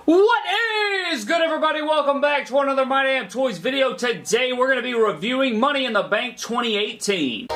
What is good, everybody? Welcome back to another My Damn Toys video. Today we're going to be reviewing Money in the Bank 2018.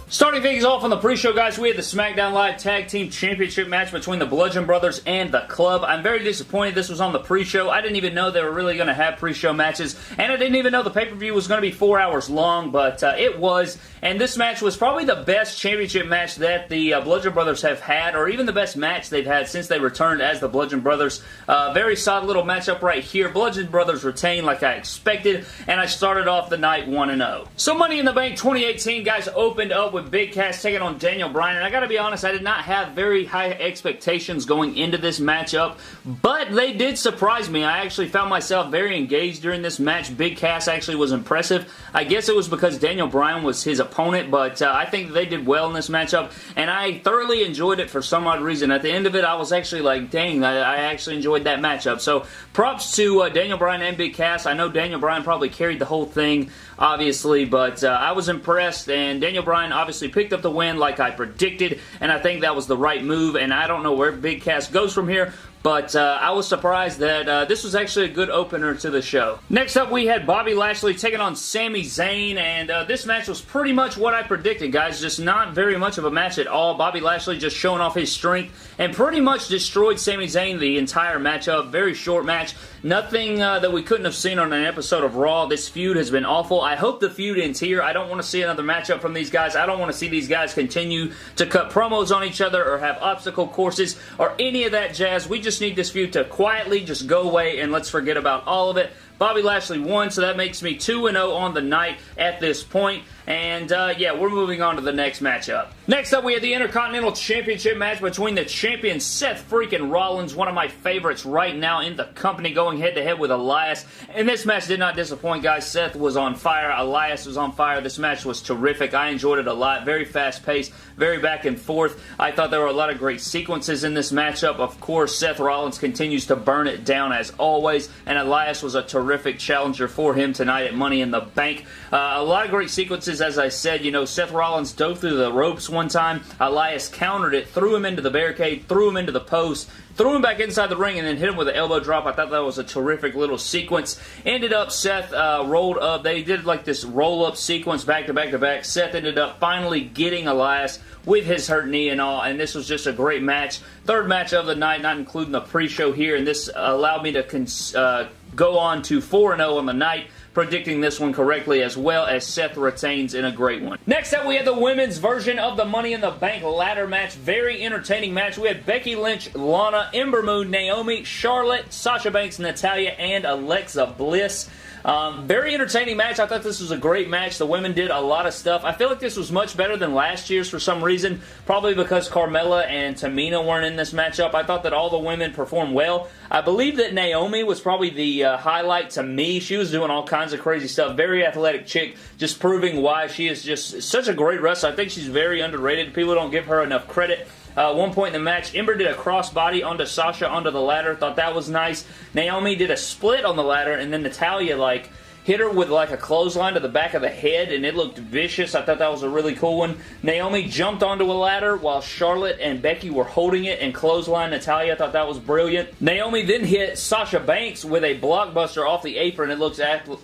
Starting things off on the pre-show, guys, we had the SmackDown Live Tag Team Championship match between the Bludgeon Brothers and the Club. I'm very disappointed this was on the pre-show. I didn't even know they were really going to have pre-show matches, and I didn't even know the pay-per-view was going to be 4 hours long, but it was, and this match was probably the best championship match that the Bludgeon Brothers have had, or even the best match they've had since they returned as the Bludgeon Brothers. Very solid little matchup right here. Bludgeon Brothers retained like I expected, and I started off the night 1-0. So Money in the Bank 2018, guys, opened up with Big Cass taking on Daniel Bryan, and I gotta be honest, I did not have very high expectations going into this matchup, but they did surprise me. I actually found myself very engaged during this match. Big Cass actually was impressive. I guess it was because Daniel Bryan was his opponent, but I think they did well in this matchup, and I thoroughly enjoyed it for some odd reason. At the end of it, I was actually like, dang, I actually enjoyed that matchup. So props to Daniel Bryan and Big Cass. I know Daniel Bryan probably carried the whole thing, obviously, but I was impressed, and Daniel Bryan obviously picked up the win like I predicted, and I think that was the right move, and I don't know where Big Cass goes from here, but I was surprised that this was actually a good opener to the show. Next up, we had Bobby Lashley taking on Sami Zayn, and this match was pretty much what I predicted, guys. Just not very much of a match at all. Bobby Lashley just showing off his strength and pretty much destroyed Sami Zayn the entire matchup. Very short match. Nothing that we couldn't have seen on an episode of Raw. This feud has been awful. I hope the feud ends here. I don't want to see another matchup from these guys. I don't want to see these guys continue to cut promos on each other or have obstacle courses or any of that jazz. We just need this feud to quietly just go away and let's forget about all of it. Bobby Lashley won, so that makes me 2-0 on the night at this point. And, yeah, we're moving on to the next matchup. Next up, we had the Intercontinental Championship match between the champion Seth freaking Rollins, one of my favorites right now in the company, going head-to-head with Elias. And this match did not disappoint, guys. Seth was on fire. Elias was on fire. This match was terrific. I enjoyed it a lot. Very fast-paced, very back and forth. I thought there were a lot of great sequences in this matchup. Of course, Seth Rollins continues to burn it down as always, and Elias was a terrific challenger for him tonight at Money in the Bank. A lot of great sequences, as I said. You know, Seth Rollins dove through the ropes one time. Elias countered it, threw him into the barricade, threw him into the post, threw him back inside the ring, and then hit him with an elbow drop. I thought that was a terrific little sequence. Ended up, Seth rolled up. They did like this roll-up sequence back to back to back. Seth ended up finally getting Elias with his hurt knee and all, and this was just a great match. Third match of the night, not including the pre-show here, and this allowed me to go on to 4-0 on the night, predicting this one correctly, as well as Seth retains in a great one. Next up, we had the women's version of the Money in the Bank ladder match. Very entertaining match. We had Becky Lynch, Lana, Ember Moon, Naomi, Charlotte, Sasha Banks, Natalya, and Alexa Bliss. Very entertaining match. I thought this was a great match. The women did a lot of stuff. I feel like this was much better than last year's for some reason, probably because Carmella and Tamina weren't in this matchup. I thought that all the women performed well. I believe that Naomi was probably the highlight to me. She was doing all kinds of crazy stuff. Very athletic chick, just proving why she is just such a great wrestler. I think she's very underrated. People don't give her enough credit. One point in the match, Ember did a crossbody onto Sasha onto the ladder. Thought that was nice. Naomi did a split on the ladder, and then Natalya, like, hit her with like a clothesline to the back of the head, and it looked vicious. I thought that was a really cool one. Naomi jumped onto a ladder while Charlotte and Becky were holding it and clothesline Natalya. I thought that was brilliant. Naomi then hit Sasha Banks with a blockbuster off the apron. It looks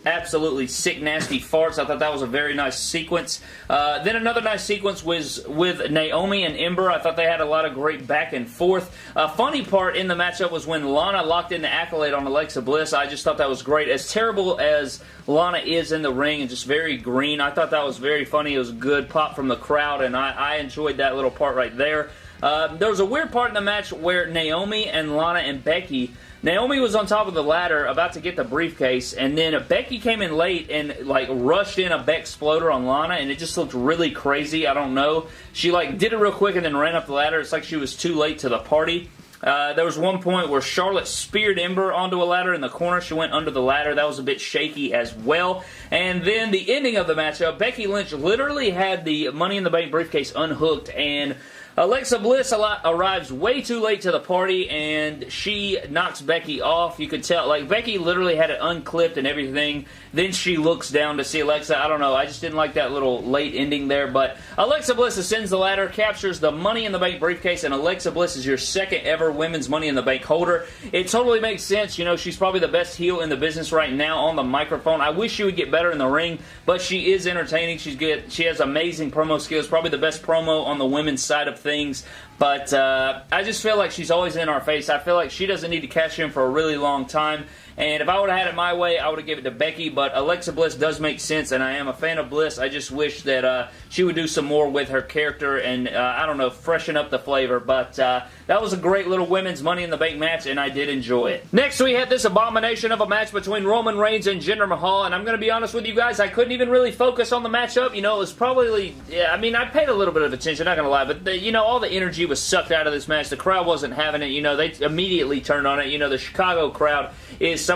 absolutely sick, nasty farts. I thought that was a very nice sequence. Then another nice sequence was with Naomi and Ember. I thought they had a lot of great back and forth. A funny part in the matchup was when Lana locked in the Accolade on Alexa Bliss. I just thought that was great. As terrible as Lana is in the ring and just very green, I thought that was very funny. It was a good pop from the crowd, and I enjoyed that little part right there. There was a weird part in the match where Naomi and Lana and Becky, Naomi was on top of the ladder about to get the briefcase, and then Becky came in late and like rushed in a Bexploder on Lana, and it just looked really crazy. I don't know. She like did it real quick and then ran up the ladder. It's like she was too late to the party. There was one point where Charlotte speared Ember onto a ladder in the corner. She went under the ladder. That was a bit shaky as well. And then the ending of the matchup, Becky Lynch literally had the Money in the Bank briefcase unhooked, and Alexa Bliss arrives way too late to the party, and she knocks Becky off. You could tell, like, Becky literally had it unclipped and everything. Then she looks down to see Alexa. I don't know. I just didn't like that little late ending there. But Alexa Bliss ascends the ladder, captures the Money in the Bank briefcase, and Alexa Bliss is your second ever Women's Money in the Bank holder. It totally makes sense. You know, she's probably the best heel in the business right now on the microphone. I wish she would get better in the ring, but she is entertaining. She's good. She has amazing promo skills. Probably the best promo on the women's side of things. But I just feel like she's always in our face. I feel like she doesn't need to cash in for a really long time. And if I would have had it my way, I would have given it to Becky. But Alexa Bliss does make sense, and I am a fan of Bliss. I just wish that she would do some more with her character and, I don't know, freshen up the flavor. But that was a great little women's Money in the Bank match, and I did enjoy it. Next, we had this abomination of a match between Roman Reigns and Jinder Mahal. And I'm going to be honest with you guys, I couldn't even really focus on the matchup. You know, it was probably, I mean, I paid a little bit of attention, not going to lie. But, you know, all the energy was sucked out of this match. The crowd wasn't having it. You know, they immediately turned on it. You know, the Chicago crowd is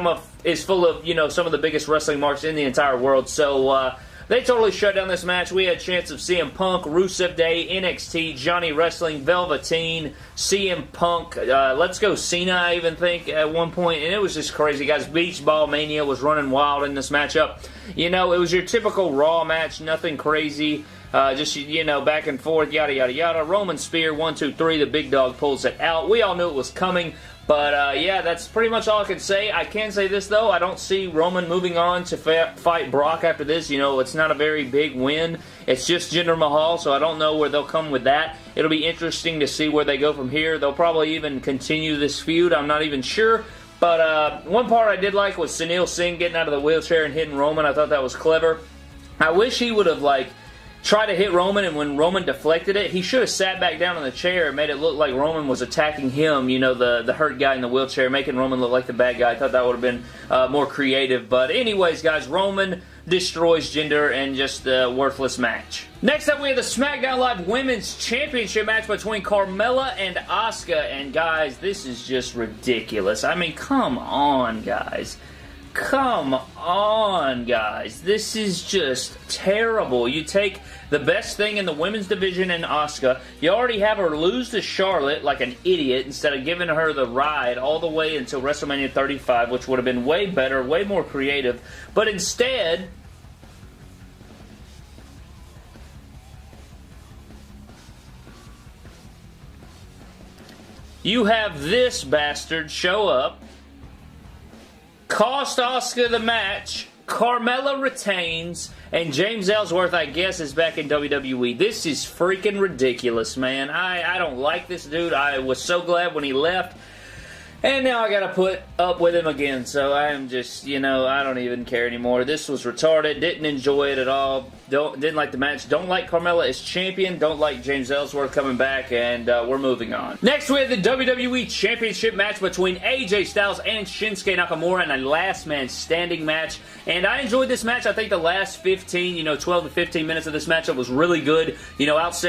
full of, you know, some of the biggest wrestling marks in the entire world. So they totally shut down this match. We had a chance of CM Punk, Rusev Day, NXT, Johnny Wrestling, Velveteen, CM Punk, Let's Go Cena, I even think, at one point. And it was just crazy, guys. Beach Ball Mania was running wild in this matchup. You know, it was your typical Raw match, nothing crazy. Just, you know, back and forth, yada, yada, yada. Roman Spear, 1, 2, 3. The big dog pulls it out. We all knew it was coming. But, yeah, that's pretty much all I can say. I can say this, though. I don't see Roman moving on to fight Brock after this. You know, it's not a very big win. It's just Jinder Mahal, so I don't know where they'll come with that. It'll be interesting to see where they go from here. They'll probably even continue this feud. I'm not even sure. But one part I did like was Sunil Singh getting out of the wheelchair and hitting Roman. I thought that was clever. I wish he would have, like, tried to hit Roman, and when Roman deflected it, he should have sat back down in the chair and made it look like Roman was attacking him, you know, the hurt guy in the wheelchair, making Roman look like the bad guy. I thought that would have been more creative. But anyways, guys, Roman destroys Jinder and just a worthless match. Next up, we have the SmackDown Live Women's Championship match between Carmella and Asuka. And guys, this is just ridiculous. I mean, come on, guys. Come on, guys. This is just terrible. You take the best thing in the women's division in Asuka. You already have her lose to Charlotte like an idiot instead of giving her the ride all the way until WrestleMania 35, which would have been way better, way more creative. But instead, you have this bastard show up, cost Asuka the match, Carmella retains, and James Ellsworth, I guess, is back in WWE. This is freaking ridiculous, man. I don't like this dude. I was so glad when he left. And now I gotta put up with him again, so I am just, you know, I don't even care anymore. This was retarded, didn't enjoy it at all, didn't like the match, don't like Carmella as champion, don't like James Ellsworth coming back, and we're moving on. Next we have the WWE Championship match between AJ Styles and Shinsuke Nakamura in a last man standing match, and I enjoyed this match. I think the last 12 to 15 minutes of this matchup was really good. You know, out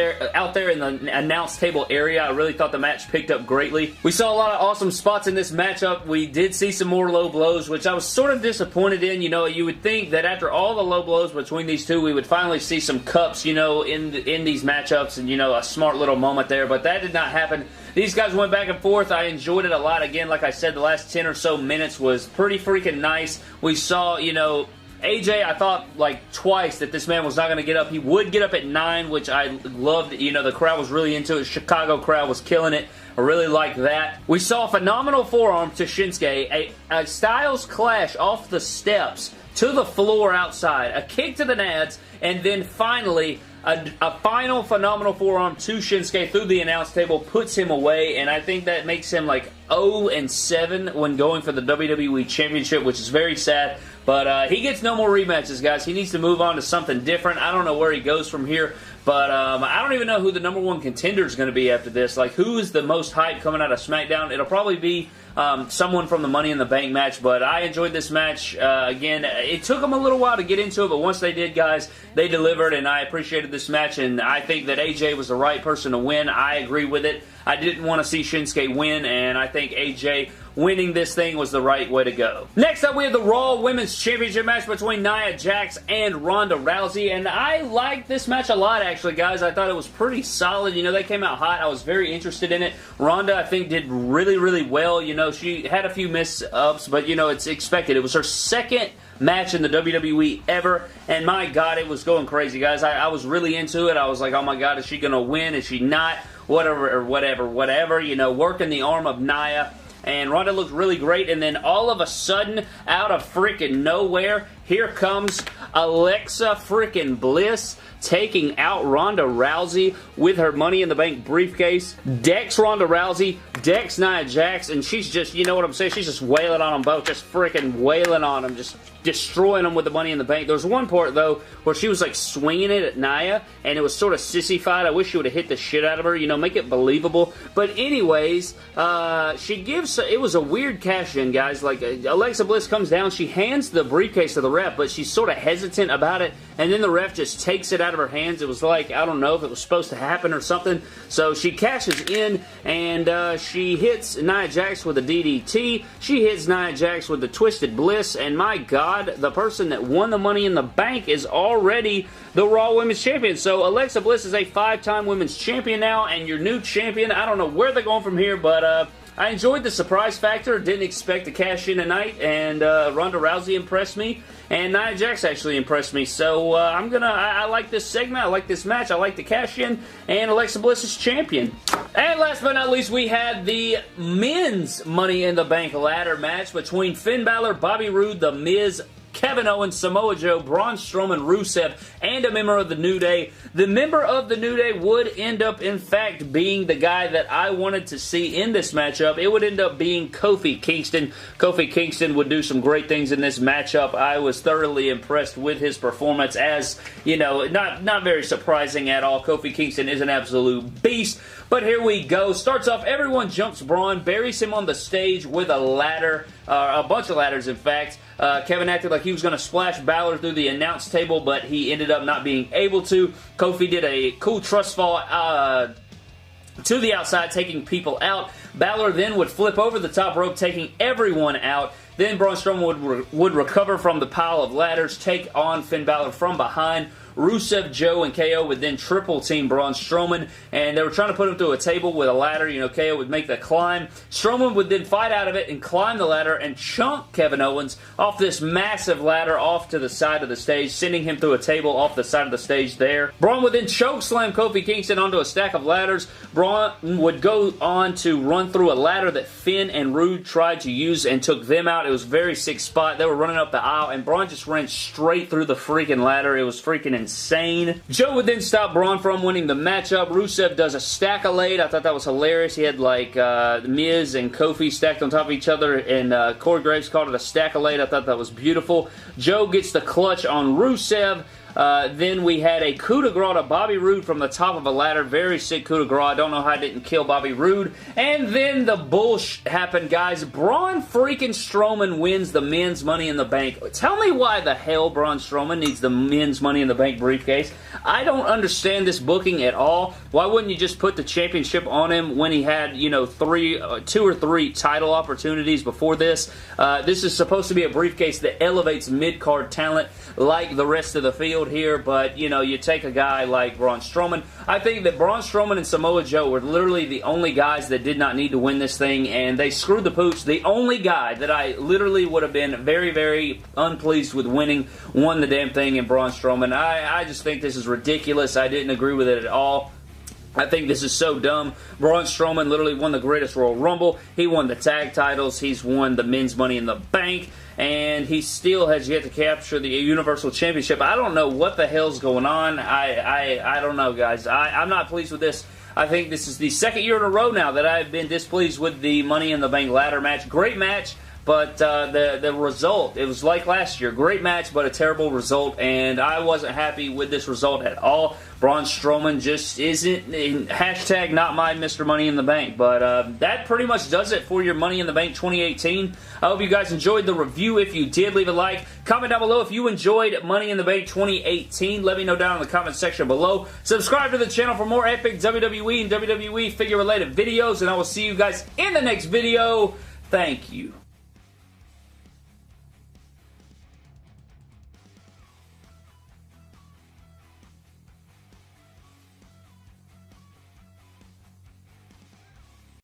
there in the announce table area, I really thought the match picked up greatly. We saw a lot of awesome spots in this matchup. We did see some more low blows, which I was sort of disappointed in. You know, you would think that after all the low blows between these two, we would finally see some cups, you know, in these matchups, and, you know, a smart little moment there, but that did not happen. These guys went back and forth. I enjoyed it a lot. Again, like I said, the last 10 or so minutes was pretty freaking nice. We saw, you know, AJ, I thought like twice that this man was not going to get up. He would get up at 9, which I loved. You know, the crowd was really into it. Chicago crowd was killing it. I really liked that. We saw a phenomenal forearm to Shinsuke, a Styles clash off the steps to the floor outside, a kick to the nads, and then finally a final phenomenal forearm to Shinsuke through the announce table, puts him away, and I think that makes him like 0-7 when going for the WWE Championship, which is very sad. But he gets no more rematches, guys. He needs to move on to something different. I don't know where he goes from here. But I don't even know who the #1 contender is going to be after this. Like, who is the most hype coming out of SmackDown? It'll probably be someone from the Money in the Bank match. But I enjoyed this match. Again, it took them a little while to get into it. But once they did, guys, they delivered. And I appreciated this match. And I think that AJ was the right person to win. I agree with it. I didn't want to see Shinsuke win. And I think AJ winning this thing was the right way to go. Next up, we have the Raw Women's Championship match between Nia Jax and Ronda Rousey, and I liked this match a lot, actually, guys. I thought it was pretty solid. You know, they came out hot. I was very interested in it. Ronda, I think, did really, really well. You know, she had a few miss-ups, but, you know, it's expected. It was her second match in the WWE ever, and my God, it was going crazy, guys. I was really into it. I was like, oh my God, is she going to win? Is she not? Whatever, you know, working the arm of Nia. And Ronda looked really great, and then all of a sudden, out of freaking nowhere, here comes Alexa freaking Bliss taking out Ronda Rousey with her Money in the Bank briefcase. Decks Ronda Rousey, decks Nia Jax, and she's just, you know what I'm saying, she's just wailing on them both, just freaking wailing on them, just destroying them with the Money in the Bank. There was one part, though, where she was, like, swinging it at Nia, and it was sort of sissified. I wish she would have hit the shit out of her, you know, make it believable. But anyways, she gives, it was a weird cash-in, guys. Like, Alexa Bliss comes down, she hands the briefcase to the ref, but she's sort of hesitant about it, and then the ref just takes it out of her hands. It was like, I don't know if it was supposed to happen or something. So she cashes in, and she hits Nia Jax with a DDT. She hits Nia Jax with the Twisted Bliss, and my God, the person that won the Money in the Bank is already the Raw Women's Champion. So Alexa Bliss is a 5-time Women's Champion now, and your new champion. I don't know where they're going from here, but I enjoyed the surprise factor. Didn't expect to cash in tonight, and Ronda Rousey impressed me, and Nia Jax actually impressed me. So I like this segment. I like this match. I like the cash in, and Alexa Bliss is champion. And last but not least, we had the men's Money in the Bank ladder match between Finn Balor, Bobby Roode, The Miz, Kevin Owens, Samoa Joe, Braun Strowman, Rusev, and a member of the New Day. The member of the New Day would end up, in fact, being the guy that I wanted to see in this matchup. It would end up being Kofi Kingston. Kofi Kingston would do some great things in this matchup. I was thoroughly impressed with his performance, as, you know, not very surprising at all. Kofi Kingston is an absolute beast. But here we go. Starts off, everyone jumps Braun, buries him on the stage with a ladder, a bunch of ladders, in fact. Kevin acted like he was going to splash Balor through the announce table, but he ended up not being able to. Kofi did a cool trust fall to the outside, taking people out. Balor then would flip over the top rope, taking everyone out. Then Braun Strowman would recover from the pile of ladders, take on Finn Balor from behind. Rusev, Joe, and KO would then triple team Braun Strowman, and they were trying to put him through a table with a ladder. You know, KO would make the climb. Strowman would then fight out of it and climb the ladder and chunk Kevin Owens off this massive ladder off to the side of the stage, sending him through a table off the side of the stage there. Braun would then choke slam Kofi Kingston onto a stack of ladders. Braun would go on to run through a ladder that Finn and Roode tried to use and took them out. It was a very sick spot. They were running up the aisle, and Braun just ran straight through the freaking ladder. It was freaking insane. Joe would then stop Braun from winning the matchup. Rusev does a stack-a-lade. I thought that was hilarious. He had like Miz and Kofi stacked on top of each other, and Corey Graves called it a stack-a-lade. I thought that was beautiful. Joe gets the clutch on Rusev. Then we had a coup de grace to Bobby Roode from the top of a ladder. Very sick coup de grace. I don't know how I didn't kill Bobby Roode. And then the bullshit happened, guys. Braun freaking Strowman wins the men's Money in the Bank. Tell me why the hell Braun Strowman needs the men's Money in the Bank briefcase. I don't understand this booking at all. Why wouldn't you just put the championship on him when he had, you know, 2 or 3 title opportunities before this? This is supposed to be a briefcase that elevates mid-card talent like the rest of the field here, but, you know, you take a guy like Braun Strowman. I think that Braun Strowman and Samoa Joe were literally the only guys that did not need to win this thing, and they screwed the pooch. The only guy that I literally would have been very, very unpleased with winning won the damn thing in Braun Strowman. I just think this is ridiculous. I didn't agree with it at all. I think this is so dumb. Braun Strowman literally won the greatest Royal Rumble. He won the tag titles. He's won the men's Money in the Bank. And he still has yet to capture the Universal Championship. I don't know what the hell's going on. I don't know, guys. I'm not pleased with this. I think this is the second year in a row now that I've been displeased with the Money in the Bank ladder match. Great match. But the result, it was like last year. Great match, but a terrible result, and I wasn't happy with this result at all. Braun Strowman just isn't, hashtag not my Mr. Money in the Bank. But that pretty much does it for your Money in the Bank 2018. I hope you guys enjoyed the review. If you did, leave a like. Comment down below if you enjoyed Money in the Bank 2018. Let me know down in the comment section below. Subscribe to the channel for more epic WWE and WWE figure-related videos, and I will see you guys in the next video. Thank you.